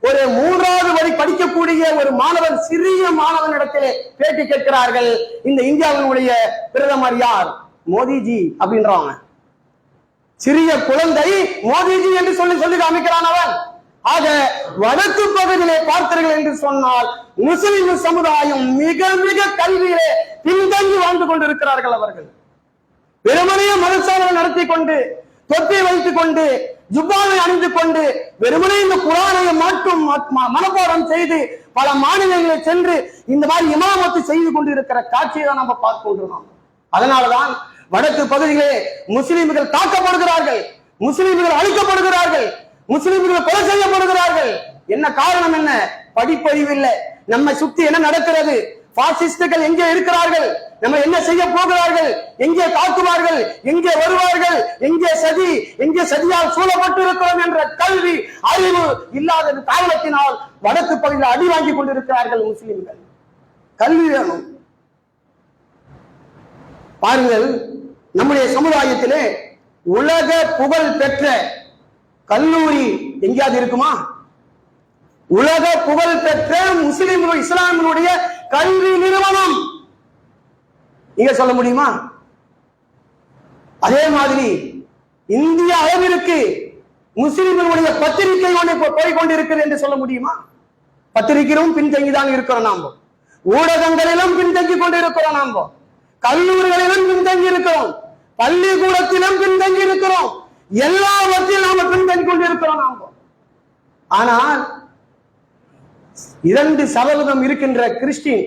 ஒரு 3வது வரை படிக்கக்கூடிய ஒரு மாணவன், சிறிய மாணவன் இடத்திலே பேட்டி கேட்கிறார்கள், இந்த இந்தியாவினுடைய பிரதமர் யார்? மோடிஜி அப்படின்றாங்க. சிறிய குழந்தை மோடிஜி என்று சொல்லி காமிக்கிறான் அவன். ஆக வடக்கு பகுதியிலே பார்த்தீர்கள் என்று சொன்னால் முஸ்லிம் சமுதாயம் மிக மிக கல்வியிலே பின்தங்கி வாழ்ந்து கொண்டிருக்கிறார்கள். அவர்கள் வெறுமனைய மதரசாவை நடத்தி கொண்டு, தொப்பி வைத்துக் கொண்டு, ஜுப்பாவை அணிந்து கொண்டு, வெறுமனே இந்த குர்ஆனை மட்டும் மனப்பாடம் செய்து பல மாநிலங்களில் சென்று இந்த மாதிரி இமாமத்து செய்து கொண்டு இருக்கிற காட்சியை தான் நம்ம பார்த்து கொண்டிருக்கோம். அதனாலதான் வடக்கு பகுதியிலே முஸ்லிம்கள் தாக்கப்படுகிறார்கள், முஸ்லிம்கள் அழிக்கப்படுகிறார்கள், முஸ்லிம்கள் கொலை செய்யப்படுகிறார்கள். என்ன காரணம்? என்ன? படிப்பறிவு இல்லை. நம்ம சுத்தி என்ன நடக்கிறது, பாசிஸ்டுகள் எங்கே இருக்கிறார்கள், நம்ம என்ன செய்ய போகிறார்கள், எங்கே தாக்குவார்கள், எங்கே வருவார்கள், எங்கே சதியால் சூழப்பட்டு இருக்கிறோம் என்ற கல்வி அறிவு இல்லாத காரணத்தினால் வடக்கு பகுதியில் அடி வாங்கி கொண்டிருக்கிறார்கள் முஸ்லிம்கள். கல்வி வேணும். பாருங்கள், நம்முடைய சமுதாயத்திலே உலக புகழ் பெற்ற கல்லூரி எங்கேயாவது இருக்குமா? உலக புகழ் பெற்ற முஸ்லிம்கள் இஸ்லாமினுடைய கல்வி நிறுவனம் இங்க சொல்ல முடியுமா? அதே மாதிரி இந்திய அளவிற்கு முஸ்லிம்களுடைய பத்திரிகை ஒன்று போய் கொண்டிருக்கிறது என்று சொல்ல முடியுமா? பத்திரிகையிலும் பின்தங்கிதான் இருக்கிறோம் நாம், ஊடகங்களிலும் பின்தங்கி கொண்டிருக்கிறோம் நாம், கல்லூரிகளிலும் பின்தங்கி இருக்கிறோம், பள்ளிக்கூடத்திலும் பின்தங்கி இருக்கிறோம், எல்லாவற்றிலும் நாம பின்தங்கி கொண்டிருக்கிறோம் நாம். ஆனால் 2% இருக்கின்ற கிறிஸ்டின்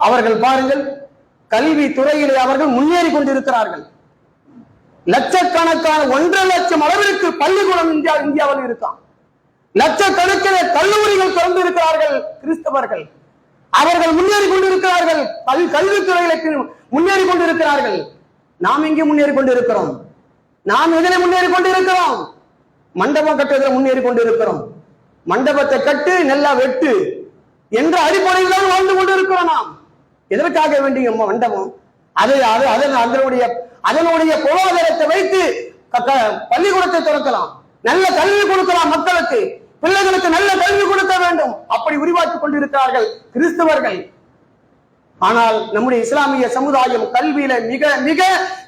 அவர்கள் பாருங்கள், கல்வி துறையிலே அவர்கள் முன்னேறி கொண்டிருக்கிறார்கள். லட்சக்கணக்கான 1.5 லட்சம் அளவிற்கு பள்ளிக்கூடம் இந்தியாவில் இருக்கான். லட்சக்கணக்கில் கல்லூரிகள் திறந்து இருக்கிறார்கள் கிறிஸ்தவர்கள். அவர்கள் முன்னேறி கொண்டிருக்கிறார்கள், கல்வித்துறைகளுக்கு முன்னேறி கொண்டிருக்கிறார்கள். நாம் எங்கே முன்னேறி கொண்டிருக்கிறோம்? நாம் எதிலே முன்னேறி கொண்டிருக்கிறோம்? மண்டபம் கட்டுவதில் முன்னேறி கொண்டிருக்கிறோம். மண்டபத்தை கட்டு, நல்லா வெட்டு என்ற அடிப்படையில் தான் வாழ்ந்து கொண்டிருக்கிறோம். நாம் எதற்காக வேண்டிய மண்டபம்? அதனுடைய பொருளாதாரத்தை வைத்து பள்ளிக்கூடத்தை திறக்கலாம், நல்ல கல்வி கொடுக்கலாம், மக்களுக்கு பிள்ளைகளுக்கு நல்ல கல்வி கொடுக்க வேண்டும். அப்படி உருவாக்கி கொண்டிருக்கிறார்கள் கிறிஸ்தவர்கள். ஆனால் நம்முடைய இஸ்லாமிய சமுதாயம் கல்வியில மிக மிக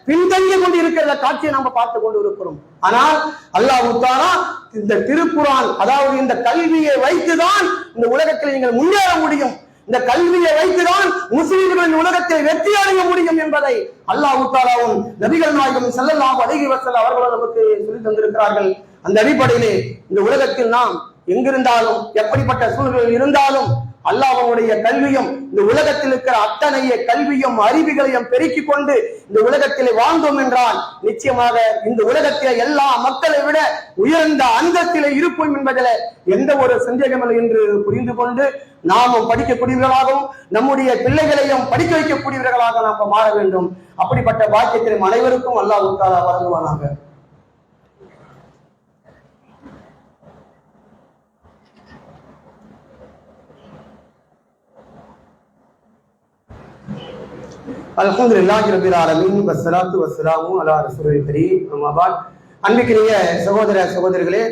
பின்தங்கி கொண்டிருக்கிற காட்சியை நாம் பார்த்து கொண்டு இருக்கிறோம். ஆனால் அல்லாஹ் தஆலா இந்த திருக்குர்ஆன், அதாவது இந்த கல்வியை வைத்துதான் இந்த உலகத்தில் நீங்கள் முன்னேற முடியும், இந்த கல்வியை வைத்துதான் முஸ்லிம்களின் உலகத்தை வெற்றி அடைய முடியும் என்பதை அல்லாஹ் தஆலாவும் நபிகள் நாயகம் ஸல்லல்லாஹு அலைஹி வஸல்லம் அவர்கள் நமக்கு சொல்லி தந்திருக்கிறார்கள். அந்த அடிப்படையிலே இந்த உலகத்தில் நாம் எங்கிருந்தாலும், எப்படிப்பட்ட சூழ்நிலையில் இருந்தாலும் அல்லாஹ்வுடைய கல்வியும் இந்த உலகத்தில் இருக்கிற அத்தனைய கல்வியும் அறிவுகளையும் பெருக்கிக் கொண்டு இந்த உலகத்திலே வாழ்ந்தோம் என்றால் நிச்சயமாக இந்த உலகத்திலே எல்லா மக்களை விட உயர்ந்த அந்தத்திலே இருப்போம் என்பதில் எந்த ஒரு சந்தேகமில்லை என்று புரிந்து கொண்டு நாமும் படிக்கக்கூடியவர்களாகவும் நம்முடைய பிள்ளைகளையும் படிக்க வைக்கக்கூடியவர்களாக நாம் மாற வேண்டும். அப்படிப்பட்ட பாக்கியத்திலும் அனைவருக்கும் அல்லாஹ் தஆலா வழங்குவானாக. அல்ஹம்துலில்லாஹி ரப்பில் ஆலமீன் வஸ்ஸலாத்து வஸ்ஸலாமு அலா ரசூலில் கரீம். அம்மா பாத். அன்பிற்குரிய சகோதர சகோதரிகளே,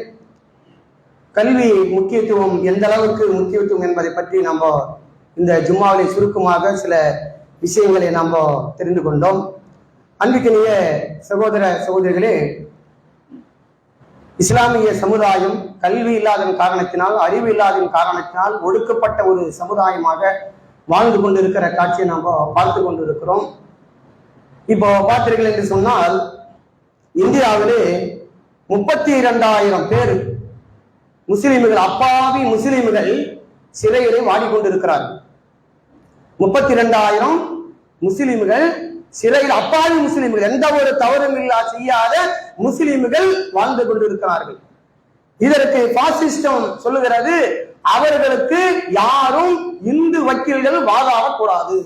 கல்வி முக்கியத்துவம் எந்த அளவுக்கு முக்கியத்துவம் என்பதை பற்றி நம்ம இந்த ஜும்மாவிலே சுருக்கமாக சில விஷயங்களை நாம் தெரிந்து கொண்டோம். அன்பிற்குரிய சகோதர சகோதரிகளே, இஸ்லாமிய சமுதாயம் கல்வி இல்லாத காரணத்தினால், அறிவு இல்லாத காரணத்தினால் ஒடுக்கப்பட்ட ஒரு சமுதாயமாக வாழ்ந்து கொண்டிருக்கிற காட்சியை நாம் பார்த்து கொண்டு இருக்கிறோம். இப்போ பார்த்தீர்கள் என்று சொன்னால், இந்தியாவிலே 32,000 பேர் முஸ்லிம்கள், அப்பாவி முஸ்லிம்கள் சிறையிலே வாடிக்கொண்டிருக்கிறார்கள். 32,000 முஸ்லிம்கள் சிறையில், அப்பாவி முஸ்லிம்கள், எந்த ஒரு தவறும் செய்யாத முஸ்லிம்கள் வாழ்ந்து கொண்டிருக்கிறார்கள். இதற்கு பாசிஸ்டம் சொல்லுகிறது, அவர்களுக்கு யாரும் இந்து வக்கீல்கள் வாதாடக்கூடாது.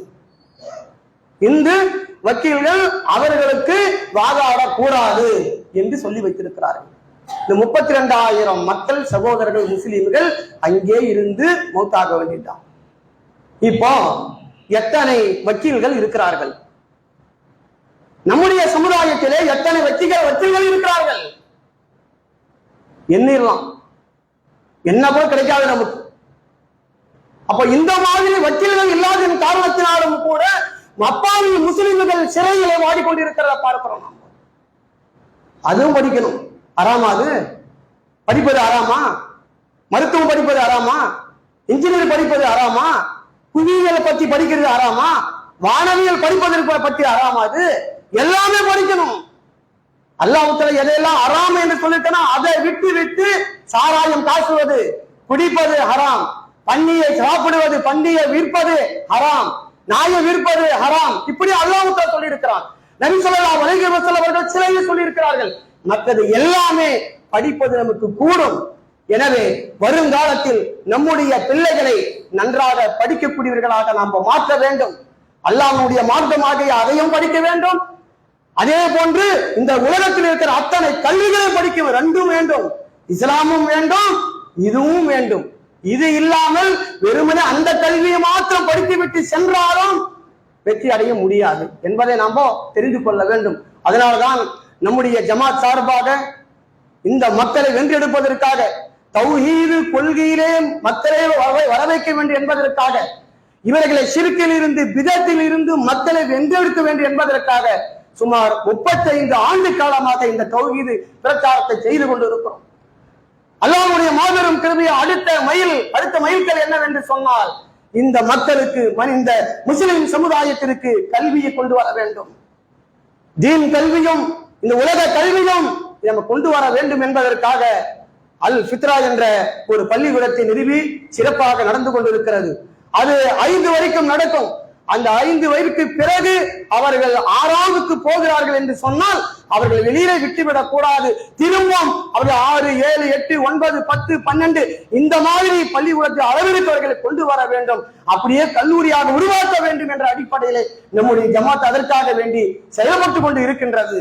இந்து வக்கீல்கள் அவர்களுக்கு வாதாடக்கூடாது என்று சொல்லி வைத்திருக்கிறார்கள். இந்த 32,000 மக்கள் சகோதரர்கள் முஸ்லிம்கள் அங்கே இருந்து மௌத்தாக வேண்டிட்டான். இப்போ எத்தனை வக்கீல்கள் இருக்கிறார்கள்? நம்முடைய சமுதாயத்திலே எத்தனை வக்கீல்கள் இருக்கிறார்கள்? எண்ணிடலாம், என்ன கூட கிடைக்காது நமக்கு. அப்ப இந்த மாதிரி வக்கீல்கள் இல்லாத காரணத்தினாலும் கூட அப்பாவி முஸ்லிம்கள் சிறையிலே வாடிக்கொண்டிருக்கிறத பார்க்கிறோம். நாம் அதுவும் படிக்கணும். அறாமா? அது படிப்பது அறாமா? மருத்துவம் படிப்பது அறாமா? இன்ஜினியர் படிப்பது அறாமா? புவியியல் பத்தி படிக்கிறது அறாமா? வானவியல் படிப்பதற்கு பற்றி அறாமா? அது எல்லாமே படிக்கணும். அல்லாஹ் எதையெல்லாம் அறாம் என்று சொல்லிட்டனா அதை விட்டு விட்டு சாராயம் காசுவது, குடிப்பது ஹராம், பன்னியை சாப்பிடுவது, பன்னியை விற்பது ஹராம், நாயை விற்பது ஹராம், இப்படி அல்லாஹ் சொல்லி இருக்கிறான். நபி ஸல்லல்லாஹு அலைஹி வஸல்லம் அவர்கள் சிலையை சொல்லி இருக்கிறார்கள். மற்றது எல்லாமே படிப்பது நமக்கு கூடும். எனவே வருங்காலத்தில் நம்முடைய பிள்ளைகளை நன்றாக படிக்கக்கூடியவர்களாக நாம் மாற்ற வேண்டும். அல்லாஹ்வுடைய மார்க்கமாக அதையும் படிக்க வேண்டும். அதே போன்று இந்த உலகத்தில் இருக்கிற அத்தனை கல்விகளை படிக்க ரெண்டும் வேண்டும். இஸ்லாமும் வேண்டும், இதுவும் வேண்டும். இது இல்லாமல் வெறுமனே அந்த கல்வியை மாத்திரம் படித்துவிட்டு சென்றாலும் வெற்றி அடைய முடியாது என்பதை நாம் தெரிந்து கொள்ள வேண்டும். அதனால்தான் நம்முடைய ஜமாத் சார்பாக இந்த மக்களை வென்றெடுப்பதற்காக, தௌஹீது கொள்கையிலே மக்களை வர வைக்க வேண்டும் என்பதற்காக, இவர்களை ஷிர்கில் இருந்து பிதத்தில் இருந்து மக்களை வென்றெடுக்க வேண்டும் என்பதற்காக சுமார் 35 ஆண்டு காலமாக இந்த தௌஹீது பிரச்சாரத்தை செய்து கொண்டிருக்கிறோம். அல்லாஹ்வுடைய மாபெரும் கிருபையை அடுத்த மைல்கல் என்னவென்று சொன்னால், இந்த மக்களுக்கு, இந்த முஸ்லிம் சமுதாயத்திற்கு கல்வியை கொண்டு வர வேண்டும். தீன் கல்வியும் இந்த உலக கல்வியும் நம்ம கொண்டு வர வேண்டும் என்பதற்காக அல் ஃபித்ரா என்ற ஒரு பள்ளிக்கூடத்தை நிறுவி சிறப்பாக நடந்து கொண்டிருக்கிறது. அது 5 வரைக்கும் நடக்கும். அந்த 5 வயதுக்கு பிறகு அவர்கள் 6ஆவதுக்கு போகிறார்கள் என்று சொன்னால் அவர்கள் வெளியிலே விட்டுவிடக் கூடாது. திரும்பவும் அவர்கள் 6, 7, 8, 9, 10, 12 இந்த மாதிரி பள்ளிக்கூடத்தை அளவிற்கு அவர்களை கொண்டு வர வேண்டும். அப்படியே கல்லூரியாக உருவாக்க வேண்டும் என்ற அடிப்படையிலே நம்முடைய ஜமாத் அதற்காக வேண்டி செயல்பட்டுக் கொண்டு இருக்கின்றது.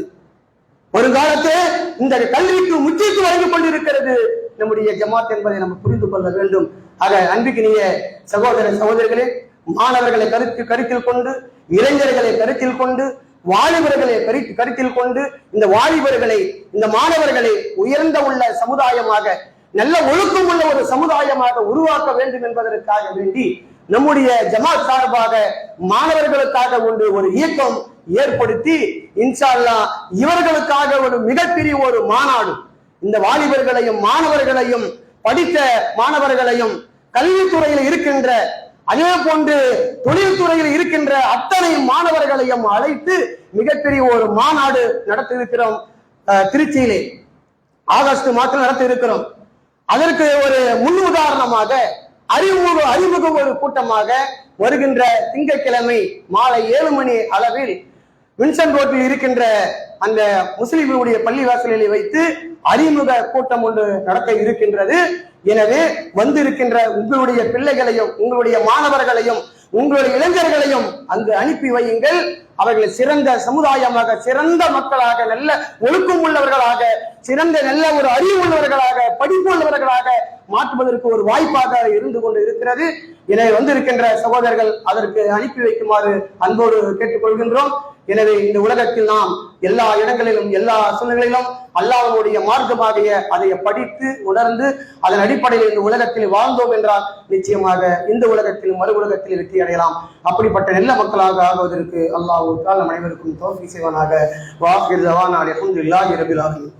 வருங்காலத்தே இந்த கல்விக்கு முக்கியத்துவம் வழங்கிக் கொண்டிருக்கிறது நம்முடைய ஜமாத் என்பதை நம்ம புரிந்து கொள்ள வேண்டும். ஆக அன்பிற்கினிய சகோதர சகோதரிகளே, மாணவர்களை கருத்தில் கொண்டு, இளைஞர்களை கருத்தில் கொண்டு, வாலிபர்களை கருத்தில் கொண்டு இந்த வாலிபர்களை, இந்த மாணவர்களை உயர்ந்த உள்ள சமுதாயமாக, நல்ல ஒழுக்கம் உள்ள ஒரு சமுதாயமாக உருவாக்க வேண்டும் என்பதற்காக வேண்டி நம்முடைய ஜமாத் சார்பாக மாணவர்களுக்காக ஒரு இயக்கம் ஏற்படுத்தி இன்ஷா அல்லாஹ் இவர்களுக்காக ஒரு மிகப்பெரிய ஒரு மாநாடு, இந்த வாலிபர்களையும் மாணவர்களையும் படித்த மாணவர்களையும் கல்வித்துறையில் இருக்கின்ற, அதே போன்று தொழில்துறையில் இருக்கின்ற அத்தனை மாணவர்களையும் அழைத்து மிகப்பெரிய ஒரு மாநாடு நடத்த இருக்கிறோம். திருச்சியிலே ஆகஸ்ட் மாதம் நடத்த இருக்கிறோம். அதற்கு ஒரு முன் உதாரணமாக அறிமுக ஒரு கூட்டமாக வருகின்ற திங்கட்கிழமை மாலை 7 மணி அளவில் வின்சென்ட் ரோட்டில் இருக்கின்ற அந்த முஸ்லிம்களுடைய பள்ளிவாசலில் வைத்து அறிமுக கூட்டம் ஒன்று நடக்க இருக்கின்றது. எனவே வந்திருக்கின்ற உங்களுடைய பிள்ளைகளையும் உங்களுடைய மாணவர்களையும் உங்களுடைய இளைஞர்களையும் அங்கு அனுப்பி வையுங்கள். அவர்களை சிறந்த சமுதாயமாக, சிறந்த மக்களாக, நல்ல ஒழுக்கம் உள்ளவர்களாக, சிறந்த நல்ல ஒரு அறிவு உள்ளவர்களாக, படிப்பு உள்ளவர்களாக மாற்றுவதற்கு ஒரு வாய்ப்பாக இருந்து கொண்டு இருக்கிறது. எனவே வந்திருக்கின்ற சகோதரர்கள் அதற்கு அனுப்பி வைக்குமாறு அன்போடு கேட்டுக்கொள்கின்றோம். எனவே இந்த உலகத்தில் நாம் எல்லா இடங்களிலும் எல்லா சூழ்நிலையிலும் அல்லாஹ்வுடைய மார்க்கமாகிய அதை படித்து உணர்ந்து அதன் அடிப்படையில் இந்த உலகத்தில் வாழ்ந்தோம் என்றால் நிச்சயமாக இந்த உலகத்தில் மறு உலகத்தில் வெற்றி அடையலாம். அப்படிப்பட்ட நல்ல மக்களாக ஆகுவதற்கு அல்லாஹ் நம் அனைவருக்கும் தௌஃபீக் செய்வானாக. வாஹிர் தவானா அல்ஹம்துலில்லாஹி ரப்பில் ஆலமீன்.